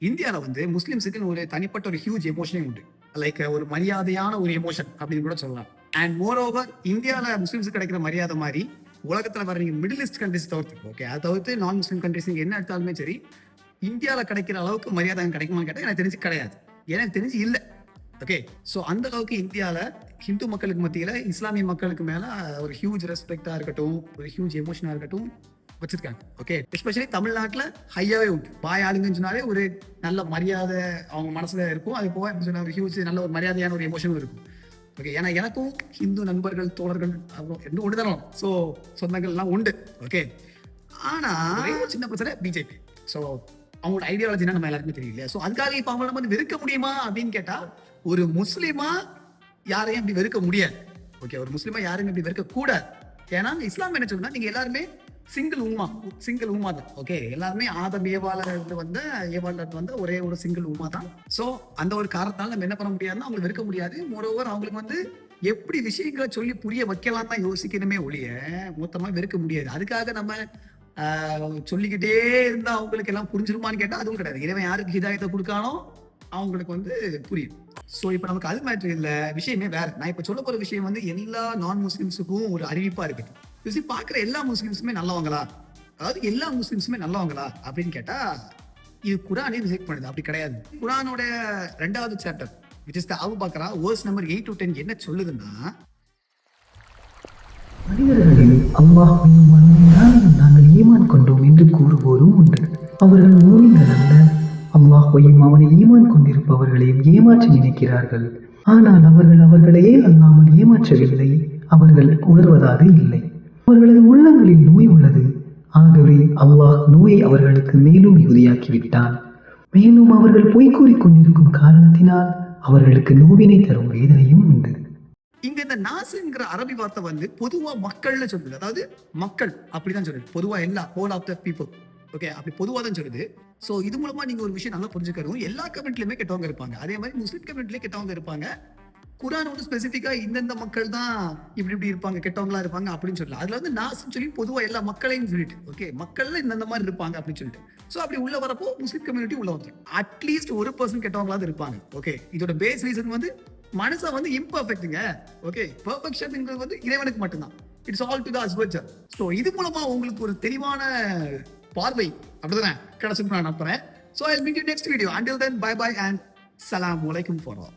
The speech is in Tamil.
இந்தியால வந்து முஸ்லிம்ஸுக்கு ஒரு தனிப்பட்ட ஒரு ஹியூஜ் எமோஷனே உண்டு. லைக் ஒரு மரியாதையான ஒரு எமோஷன் அப்படின்னு கூட சொல்லலாம். அண்ட் மோர் ஓவர் இந்தியால முஸ்லிம்ஸுக்கு கிடைக்கிற மரியாதை மாதிரி உலகத்துல வர நீங்க மிடில் ஈஸ்ட் கண்ட்ரிஸ் தவிர்த்து, ஓகே, அதை தவிர்த்து நான் முஸ்லீம் கண்ட்ரிஸ் நீங்க என்ன எடுத்தாலுமே சரி, இந்தியால கிடைக்கிற அளவுக்கு மரியாதை கிடைக்குமான்னு கேட்டா எனக்கு தெரிஞ்சு கிடையாது. எனக்கு தெரிஞ்சு இல்லை. ஓகே, ஸோ அந்த அளவுக்கு இந்தியால ஹிந்து மக்களுக்கு மத்தியில இஸ்லாமிய மக்களுக்கு மேல ஒரு ஹியூஜ் ரெஸ்பெக்டா இருக்கட்டும், ஒரு ஹியூஜ் எமோஷனா இருக்கட்டும் வச்சிருக்காங்க. ஓகே, எஸ்பெஷலி தமிழ்நாட்டில் ஹையாவே உண்டு. பாய் ஆளுங்கன்னு சொன்னாலே ஒரு நல்ல மரியாதை அவங்க மனசுல இருக்கும். அது போக எப்படி சொன்ன ஒரு ஹியூஜ் நல்ல ஒரு மரியாதையான ஒரு எமோஷனும் இருக்கும். ஓகே, ஏன்னா எனக்கும் ஹிந்து நண்பர்கள், தோழர்கள் அப்புறம் ஒன்று தானே, ஸோ சொந்தங்கள்லாம் உண்டு. ஓகே, ஆனா சின்ன பிரச்சனை பிஜேபி. ஸோ அவங்களோட ஐடியாலஜினா நம்ம எல்லாருக்குமே தெரியல. ஸோ அதுக்காக இப்போ அவங்கள வந்து வெறுக்க முடியுமா அப்படின்னு கேட்டா, ஒரு முஸ்லீமா யாரையும் அப்படி வெறுக்க முடியாது. ஓகே, ஒரு முஸ்லீமா யாரையும் அப்படி வெறுக்க கூடாது. ஏன்னா இஸ்லாம் என்ன சொல்லுன்னா, நீங்க எல்லாருமே சிங்கிள் உமா தான். ஓகே, எல்லாருமே ஆதம் ஏவாளர் வந்த ஒரே ஒரு சிங்கிள் உமா தான். ஸோ அந்த ஒரு காரணத்தால நம்ம என்ன பண்ண முடியாதுன்னா அவங்களை வெறுக்க முடியாது. மோரோவர் அவங்களுக்கு வந்து எப்படி விஷயங்களை சொல்லி புரிய வைக்கலாம் தான் யோசிக்கணுமே ஒழிய மொத்தமா வெறுக்க முடியாது. அதுக்காக நம்ம சொல்லிக்கிட்டே இருந்தா அவங்களுக்கு எல்லாம் புரிஞ்சிருமான்னு கேட்டா அதுவும் கிடையாது. இறைவன் யாருக்கு ஹிதாயத்தை கொடுக்கானோ அவங்களுக்கு வந்து புரியும். ஸோ இப்போ நமக்கு அது மேட்ரு இல்லை, விஷயமே வேற. நான் இப்போ சொல்ல போற விஷயம் வந்து எல்லா நான் முஸ்லிம்ஸுக்கும் ஒரு அறிவிப்பா இருக்கு. பார்க்குற எல்லா முஸ்லிம்ஸுமே நல்லவங்களா, அதாவது எல்லா முஸ்லிம்ஸுமே நல்லவங்களா அப்படின்னு கேட்டா இது குரானே ரிஜெக்ட் பண்ணுது. அப்படி கிடையாது. குரானோட 2வது chapter which is the Abu Bhakra verse number 8 to 10 என்ன சொல்லுதுன்னா, மனிதர்களில் அல்லாஹ்வையும் நாங்கள் ஈமான் கொண்டோம் என்று கூறுவோரும் உண்டு. அவர்கள் மூமின்கள் அல்ல, அல்லாஹ்வையும் அவனை ஈமான் கொண்டிருப்பவர்களையும் ஏமாற்றி நினைக்கிறார்கள். ஆனால் அவர்களையே அல்லாமல் ஏமாற்றவில்லை, அவர்கள் உணர்வதாக இல்லை. அவர்களது உள்ளங்களில் நோய் உள்ளது. ஆகவே அல்லாஹ் நோயை அவர்களுக்கு மேலும் மிகுதியாக்கிவிட்டான். மேலும் அவர்கள் பொய் கூறிக்கொண்டிருக்கும் காரணத்தினால் அவர்களுக்கு நோவினை தரும் வேதனையும் உண்டு. இங்க இந்த நாசுங்கிற அரபி வார்த்தை வந்து பொதுவா மக்கள்னு சொல்லுது. அதாவது மக்கள் அப்படிதான் சொல்லுது. பொதுவா எல்லா whole of the people. Okay, அப்படி பொதுவா தான் சொல்லுது. ஸோ இது மூலமா நீங்க ஒரு விஷயம் நல்லா புரிஞ்சுக்கணும். எல்லா கம்யூனிட்டிலுமே கெட்டவங்க இருப்பாங்க. அதே மாதிரி முஸ்லிம் கம்யூனிட்டிலே கெட்டவங்க இருப்பாங்க. குரானோட ஸ்பெசிஃபிக்கா இந்தந்த மக்கள் தான் இப்படி இருப்பாங்க, கெட்டவங்களா இருப்பாங்க அப்படின்னு சொல்லலாம். அதுல வந்து நாசுன்னு சொல்லி பொதுவா எல்லா மக்களையும் சொல்லிட்டு, ஓகே, மக்கள்ல இந்த மாதிரி இருப்பாங்க அப்படின்னு சொல்லிட்டு, ஸோ அப்படி உள்ள வரப்போ முஸ்லிம் கம்யூனிட்டி உள்ள வந்துடும். அட்லீஸ்ட் 1% கெட்டவங்களாவது இருப்பாங்க. ஓகே, இதோட பேஸ் ரீசன் வந்து மனுஷன் வந்து இம்பர்ஃபெக்ட்டுங்க. ஓகே, பெர்ஃபெக்ஷன்ங்கிறது வந்து இறைவனுக்கு மட்டும்தான். இட்ஸ் ஆல் டு தி அஸ்வஜர். ஸோ இது மூலமா உங்களுக்கு ஒரு தெளிவான பார்வை அப்படிதானே கிடைச்சிருக்கு நான் நம்புறேன். So I will meet you next video. Until then bye bye and சலாம் அலைக்கும் ஃபார் ஆல்.